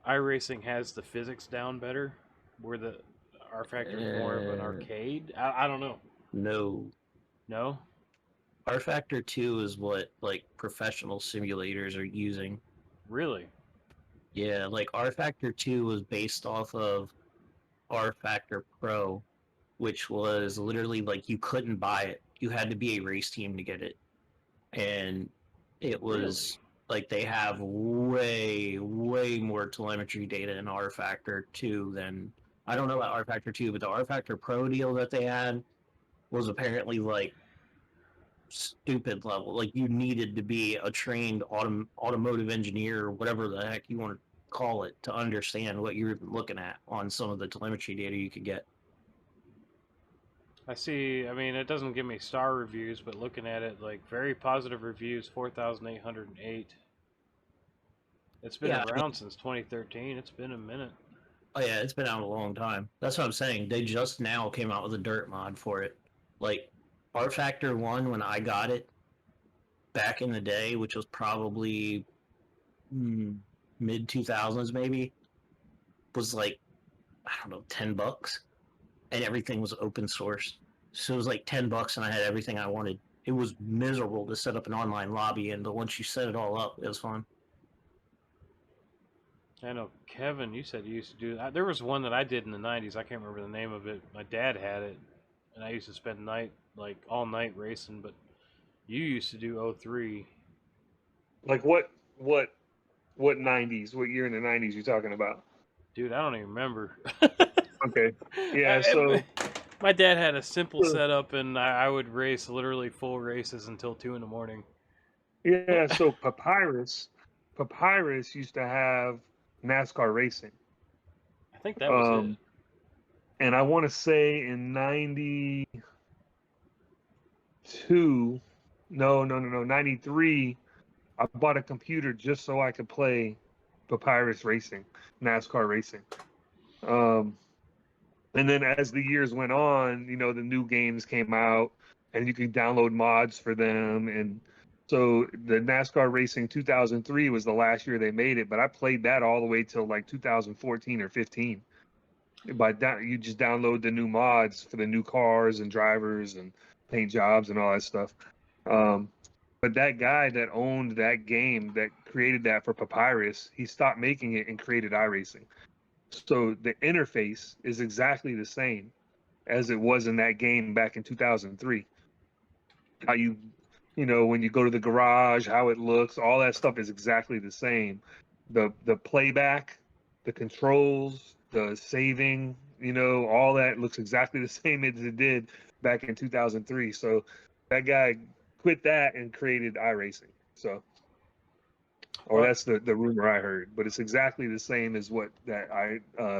iRacing has the physics down better, where the R Factor is more of an arcade. I don't know. No. No. R Factor 2 is what like professional simulators are using. Really? Yeah, like R Factor 2 was based off of R Factor Pro, which was literally like you couldn't buy it. You had to be a race team to get it. And it was like they have way more telemetry data in R Factor 2 than I don't know about R Factor 2, but the R Factor Pro deal that they had was apparently like stupid level. Like you needed to be a trained automotive engineer or whatever the heck you want to call it to understand what you're looking at on some of the telemetry data you could get. I see. I mean, it doesn't give me star reviews, but looking at it, like very positive reviews, 4,808. It's been around since 2013. It's been a minute. Oh yeah, it's been out a long time. That's what I'm saying. They just now came out with a dirt mod for it. Like R Factor 1 when I got it back in the day, which was probably mid 2000s maybe, was like I don't know, $10, and everything was open source. So it was like $10 and I had everything I wanted. It was miserable to set up an online lobby, but once you set it all up, it was fun. I know, Kevin, you said you used to do that. There was one that I did in the 90s. I can't remember the name of it. My dad had it, and I used to spend all night racing, but you used to do 03. Like what 90s? What year in the 90s you talking about? Dude, I don't even remember. Okay. Yeah, so my dad had a simple setup, and I would race literally full races until 2 in the morning. yeah, so Papyrus used to have NASCAR racing. I think that was it. And I want to say in 93, I bought a computer just so I could play Papyrus racing, NASCAR racing. And then as the years went on, the new games came out and you could download mods for them. And so the NASCAR Racing 2003 was the last year they made it, but I played that all the way till like 2014 or 15. You just download the new mods for the new cars and drivers and paint jobs and all that stuff. But that guy that owned that game, that created that for Papyrus, he stopped making it and created iRacing. So the interface is exactly the same as it was in that game back in 2003. How when you go to the garage, how it looks, all that stuff is exactly the same. The playback, the controls, the saving, all that looks exactly the same as it did back in 2003. So that guy quit that and created iRacing. So, or that's the rumor I heard, but it's exactly the same as what that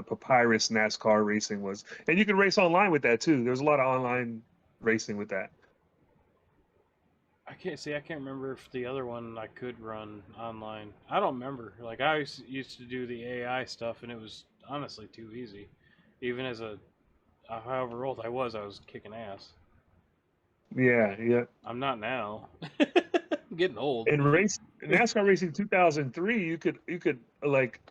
Papyrus NASCAR racing was. And you can race online with that too. There's a lot of online racing with that. I can't remember if the other one I could run online. I don't remember. Like, I used to do the AI stuff, and it was honestly too easy. Even as however old I was kicking ass. Yeah. I'm not now. I'm getting old. In NASCAR racing 2003, you could like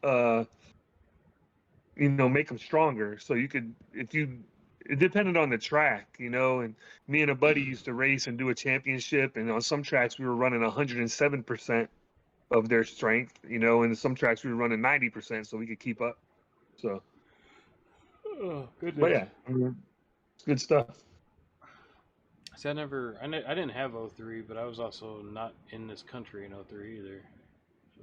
make them stronger. So you could, it depended on the track, and me and a buddy used to race and do a championship, and on some tracks we were running 107% of their strength, and some tracks we were running 90% so we could keep up. So, oh, goodness. But yeah, it's good stuff. See, I didn't have 03, but I was also not in this country in 03 either. So.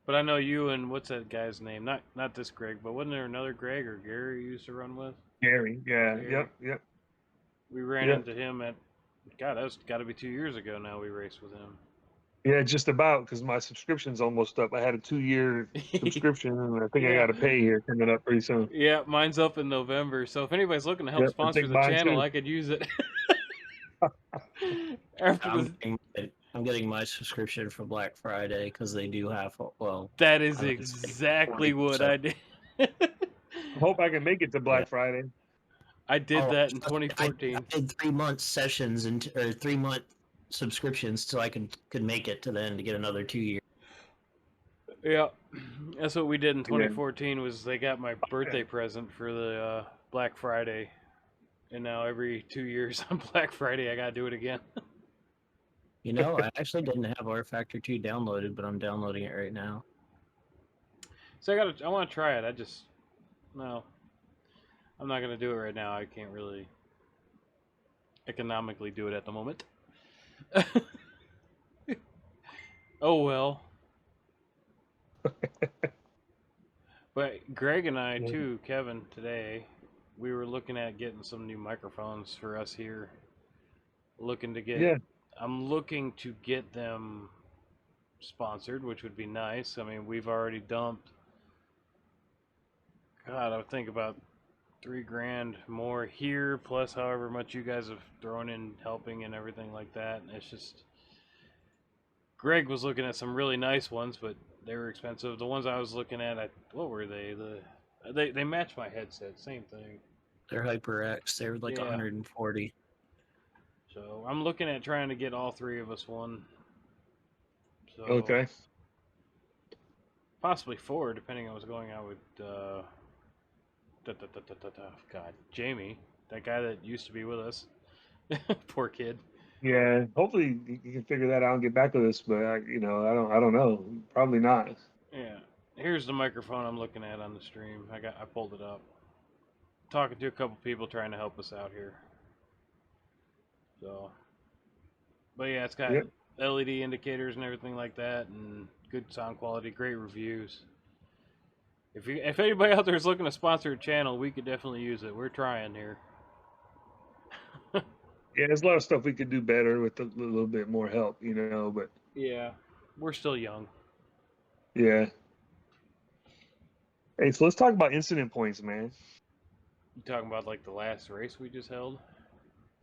But I know you and what's that guy's name? Not this Greg, but wasn't there another Greg or Gary you used to run with? Gary, yeah, Gary. Yep. We ran into him at, God, that was got to be 2 years ago now we raced with him. Yeah, just about, because my subscription's almost up. I had a 2-year subscription, and I think I got to pay here coming up pretty soon. Yeah, mine's up in November, so if anybody's looking to help sponsor the channel, I could use it. I'm getting my subscription for Black Friday because they do have, that is exactly what I did. I hope I can make it to Black Friday. I did that in 2014. I did 3-month sessions or 3-month subscriptions so I could make it to then to get another 2 years. Yeah, that's what we did in 2014. Was they got my birthday present for the Black Friday, and now every 2 years on Black Friday I gotta do it again. I actually didn't have R Factor 2 downloaded, but I'm downloading it right now. So I want to try it. No, I'm not gonna do it right now. I can't really economically do it at the moment. Oh well. But Greg and I too, Kevin, today we were looking at getting some new microphones for us here. I'm looking to get them sponsored, which would be nice. I mean, we've already dumped, God, I would think about $3,000 more here, plus however much you guys have thrown in helping and everything like that. And it's just, Greg was looking at some really nice ones, but they were expensive. The ones I was looking at, what were they? They match my headset, same thing. They're HyperX. They were like 140. So I'm looking at trying to get all three of us one. So okay. Possibly 4, depending on what's going on with God, Jamie, that guy that used to be with us. Poor kid. Yeah, hopefully you can figure that out and get back with us, but I don't know. Probably not. Yeah. Here's the microphone I'm looking at on the stream. I pulled it up. Talking to a couple people trying to help us out here. So, but yeah, it's got LED indicators and everything like that, and good sound quality, great reviews. If anybody out there is looking to sponsor a channel, we could definitely use it. We're trying here. Yeah, there's a lot of stuff we could do better with a little bit more help, but yeah, we're still young. Yeah. Hey, so let's talk about incident points, man. You talking about like the last race we just held?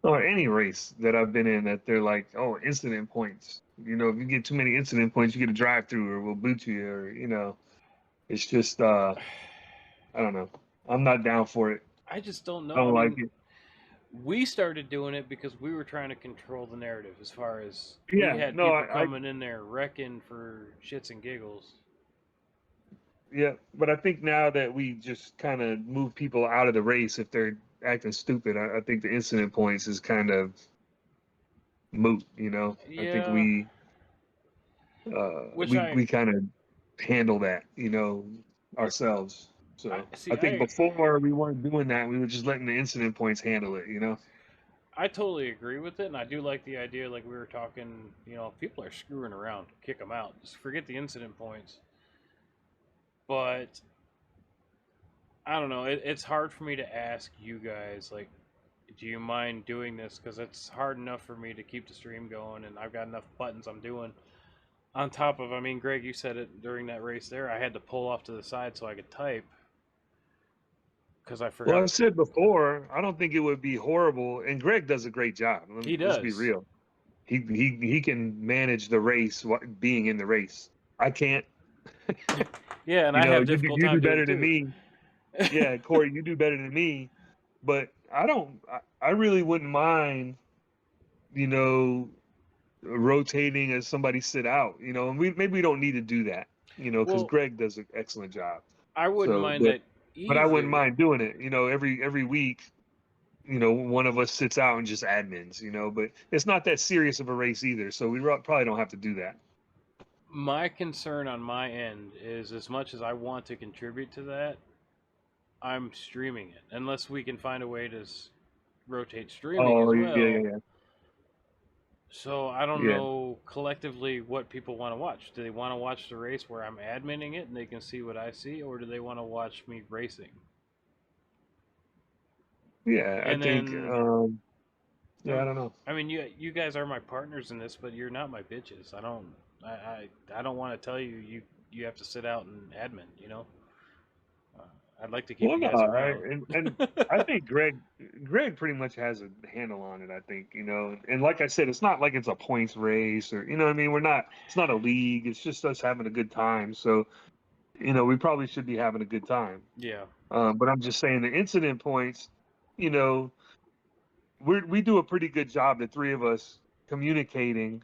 Or any race that I've been in that they're like, oh, incident points. If you get too many incident points, you get a drive-through or we'll boot you, or it's just I don't know. I'm not down for it. I just don't know. I don't like it. We started doing it because we were trying to control the narrative as far as we had people coming in there wrecking for shits and giggles. Yeah, but I think now that we just kind of move people out of the race if they're acting stupid, I think the incident points is kind of moot. I think Yeah, which we kind of handle that, ourselves. I So I see. think before we weren't doing that, we were just letting the incident points handle it. I totally agree with it, and I do like the idea. Like we were talking, if people are screwing around, kick them out. Just forget the incident points. But I don't know. It's hard for me to ask you guys, like, do you mind doing this? Because it's hard enough for me to keep the stream going, and I've got enough buttons I'm doing. On top of, I mean, Greg, you said it during that race there. I had to pull off to the side so I could type because I Well, forgot. I said before, I don't think it would be horrible, and Greg does a great job. He Let's be does. real. He can manage the race, being in the race. I can't. Yeah, and I have difficult You do time doing better it than too. me. Yeah, Corey, you do better than me. But I don't. I really wouldn't mind, you know, rotating as somebody sit out. And maybe we don't need to do that. Because Well, Greg does an excellent job. I wouldn't So, mind but that but I wouldn't either. mind doing it. Every week. One of us sits out and just admins. But it's not that serious of a race either. So we probably don't have to do that. My concern on my end is as much as I want to contribute to that, I'm streaming it. Unless we can find a way to rotate streaming Oh as yeah, yeah, well. yeah. So I don't Yeah. know collectively what people want to watch. Do they want to watch the race where I'm adminning it and they can see what I see, or do they want to watch me racing? Yeah, I And think. then, Yeah, I don't know. I mean, you guys are my partners in this, but you're not my bitches. I don't want to tell you have to sit out and admin. Uh, I'd like to keep Well, you no, guys around. and I think Greg pretty much has a handle on it. I think and like I said, it's not like it's a points race or what I mean. We're not. It's not a league. It's just us having a good time. So we probably should be having a good time. Yeah. But I'm just saying the incident points. You know, we do a pretty good job, the three of us, communicating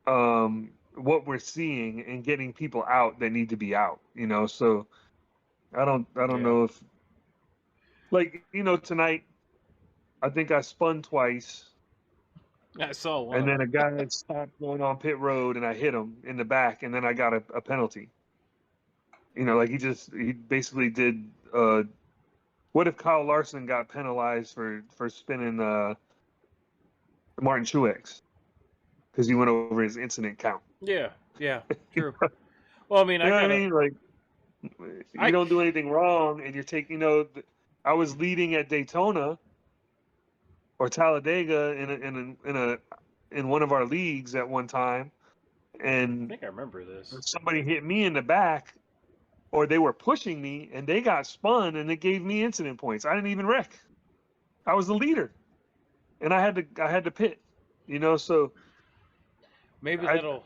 what we're seeing and getting people out that need to be out. So I don't Yeah. know if, like, tonight I think I spun twice, I saw one and of then them. a guy had stopped going on pit road, and I hit him in the back, and then I got a penalty. Like he basically did. What if Kyle Larson got penalized for spinning Martin Truex because he went over his incident count? Yeah. Yeah. True. Well, I mean, You know what I mean? Like, you I don't do anything wrong, and you're taking. I was leading at Daytona or Talladega in one of our leagues at one time, and think I remember this. somebody hit me in the back, or they were pushing me, and they got spun, and it gave me incident points. I didn't even wreck. I was the leader, and I had to pit. So Maybe I that'll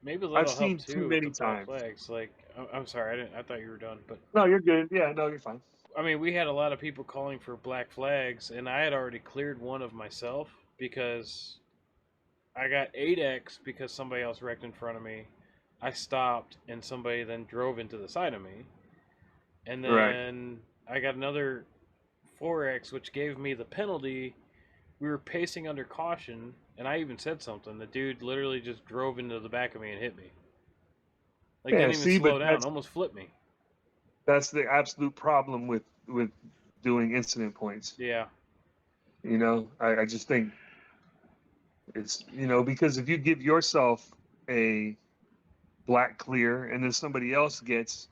I've help seen too too with the many black times. flags. Like, I'm sorry, I didn't. I thought you were done, but No, you're good. Yeah, no, you're fine. I mean, we had a lot of people calling for black flags, and I had already cleared one of myself because I got 8x because somebody else wrecked in front of me. I stopped, and somebody then drove into the side of me, and Right. then I got another 4x, which gave me the penalty. We were pacing under caution, and I even said something. The dude literally just drove into the back of me and hit me. Like, Yeah. didn't even See, but slow down, almost flipped me. that's the absolute problem with doing incident points. Yeah. I just think it's because if you give yourself a black clear and then somebody else gets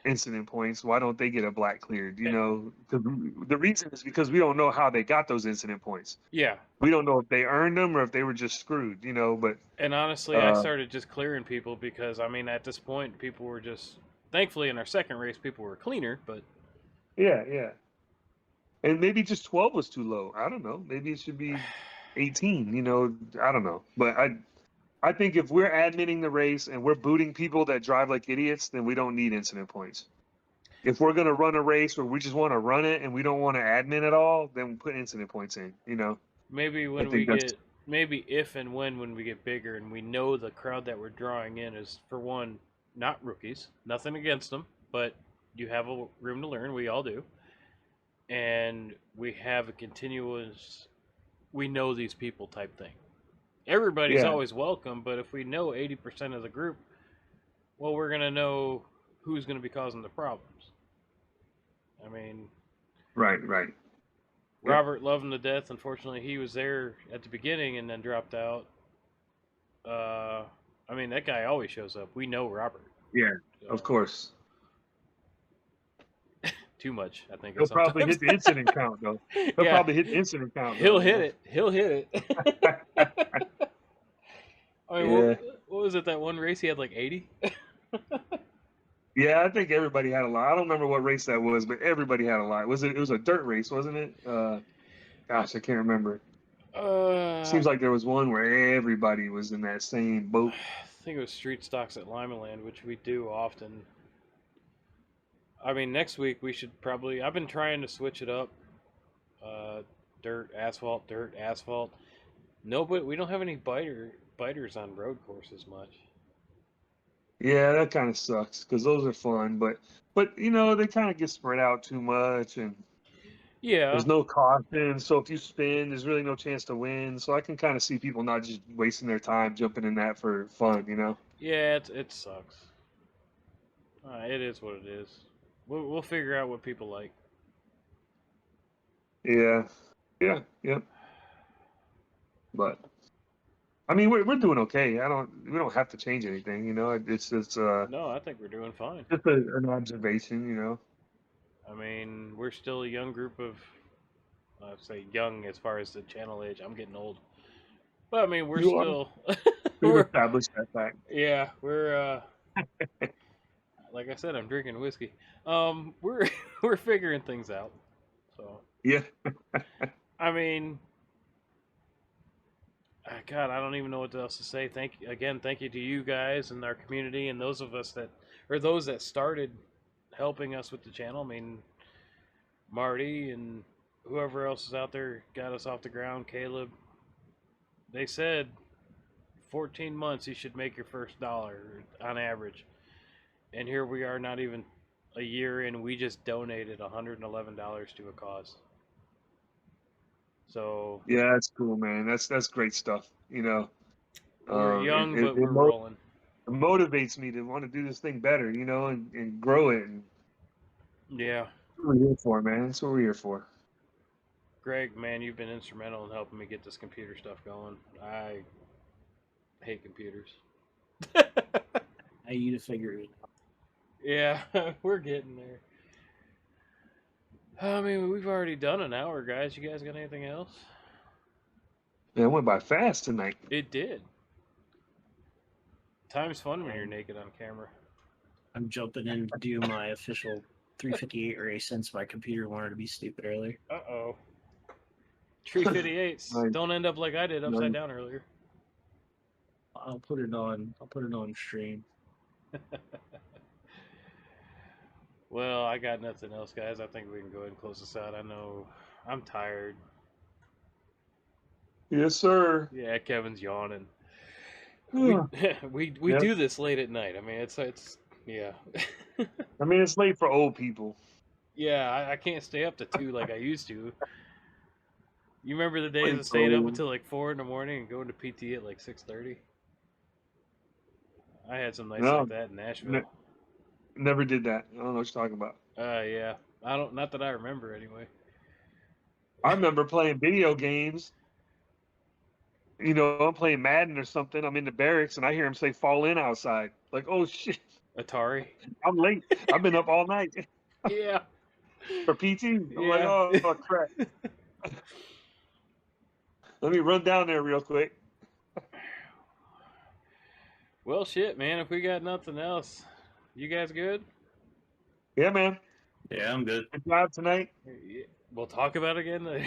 incident points, why don't they get a black clear? 'Cause the reason is because we don't know how they got those incident points. Yeah. We don't know if they earned them or if they were just screwed. But And honestly, I started just clearing people because, I mean, at this point, people were just. Thankfully, in our second race, people were cleaner, but. yeah. And maybe just 12 was too low. I don't know. Maybe it should be 18. I don't know. But I think if we're admitting the race and we're booting people that drive like idiots, then we don't need incident points. If we're going to run a race where we just want to run it and we don't want to admin at all, then we put incident points in. Maybe I when we think that's get. Maybe if and when we get bigger and we know the crowd that we're drawing in is, for one, not rookies. Nothing against them, but you have a room to learn. We all do. And we have a continuous, we know these people type thing. Everybody's Yeah. always welcome, but if we know 80% of the group, well, we're going to know who's going to be causing the problems. I mean, Right. Robert loved him to death. Unfortunately, he was there at the beginning and then dropped out. I mean, that guy always shows up. We know Robert. Yeah. Of course. Too much, I think. He'll Sometimes. probably hit the incident count though. He'll Yeah. probably hit the incident count. He'll hit it. He'll hit it. I mean, Yeah. what was it, that one race he had like 80? Yeah, I think everybody had a lot. I don't remember what race that was, but everybody had a lot. It was a dirt race, wasn't it? Gosh, I can't remember. Seems like there was one where everybody was in that same boat. I think it was street stocks at Limaland, which we do often. I mean, next week we should probably, I've been trying to switch it up. Dirt, asphalt. No, but we don't have any biters on road courses much. Yeah, that kind of sucks because those are fun, but you know they kind of get spread out too much, and Yeah. there's no caution. So if you spin, there's really no chance to win. So I can kind of see people not just wasting their time jumping in that for fun, you know? Yeah, it sucks. It is what it is. We'll figure out what people like. Yeah. But I mean, we're doing okay. We don't have to change anything, you know. It's No, I think we're doing fine. just an observation, you know. I mean, we're still a young group of, I'd say young as far as the channel age. I'm getting old. But I mean, we're You are. still. We've we're, established that fact. yeah, we're. Like I said, I'm drinking whiskey. We're figuring things out. So. Yeah. I mean, God, I don't even know what else to say. Thank you to you guys and our community and those of us those that started helping us with the channel. I mean, Marty and whoever else is out there got us off the ground. Caleb. They said 14 months you should make your first dollar on average. And here we are, not even a year in, we just donated $111 to a cause. So Yeah, that's cool, man. That's great stuff. You know, we're young, but we're rolling. It motivates me to want to do this thing better, you know, and grow it. And yeah, that's what we're here for, man. That's what we're here for. Greg, man, you've been instrumental in helping me get this computer stuff going. I hate computers. I need to figure it out. Yeah, we're getting there. I mean, we've already done an hour, guys. You guys got anything else? Yeah, it went by fast tonight. It did. Time's fun when you're naked on camera. I'm jumping in to do my official 358 race since my computer wanted to be stupid earlier. Uh-oh. 358s. Nice. Don't end up like I did upside down earlier. I'll put it on stream. Well, I got nothing else, guys. I think we can go ahead and close this out. I know I'm tired. Yes, sir. Yeah, Kevin's yawning. Yeah. We Yep. do this late at night. I mean, it's yeah. I mean, it's late for old people. Yeah, I can't stay up to 2 like I used to. You remember the days Late of staying up for- until like 4 in the morning and going to PT at like 6:30? I had some nights No. like that in Nashville. Never did that. I don't know what you're talking about. Yeah. Not that I remember anyway. I remember playing video games. You know, I'm playing Madden or something. I'm in the barracks and I hear him say "fall in" outside. Like, oh shit, Atari. I'm late. I've been up all night Yeah. for PT. I'm like, Yeah. oh crap. Let me run down there real quick. Well, shit, man. If we got nothing else, you guys good? Yeah, man. Yeah, I'm good. Good job tonight. We'll talk about it again.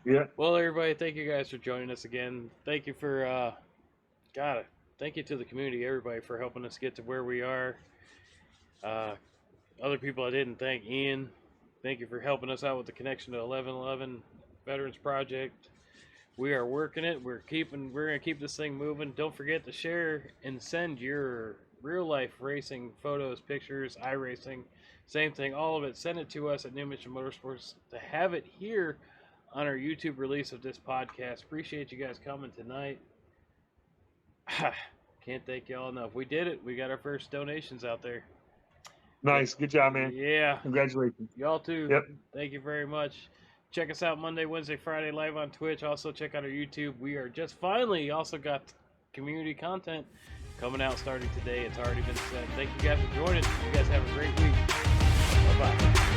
Yeah. Well, everybody, thank you guys for joining us again. Thank you for, thank you to the community, everybody, for helping us get to where we are. Other people I didn't thank, Ian. Thank you for helping us out with the connection to 1111 Veterans Project. We are working it. We're gonna keep this thing moving. Don't forget to share and send your real life racing photos, pictures, iRacing, same thing, all of it. Send it to us at New Mission Motorsports to have it here on our YouTube release of this podcast. Appreciate you guys coming tonight. Can't thank y'all enough. We did it. We got our first donations out there. Nice. Good job, man. Yeah. Congratulations. Y'all too. Yep. Thank you very much. Check us out Monday, Wednesday, Friday live on Twitch. Also check out our YouTube. We are just finally also got community content coming out starting today. It's already been set. Thank you guys for joining. You guys have a great week. Bye-bye.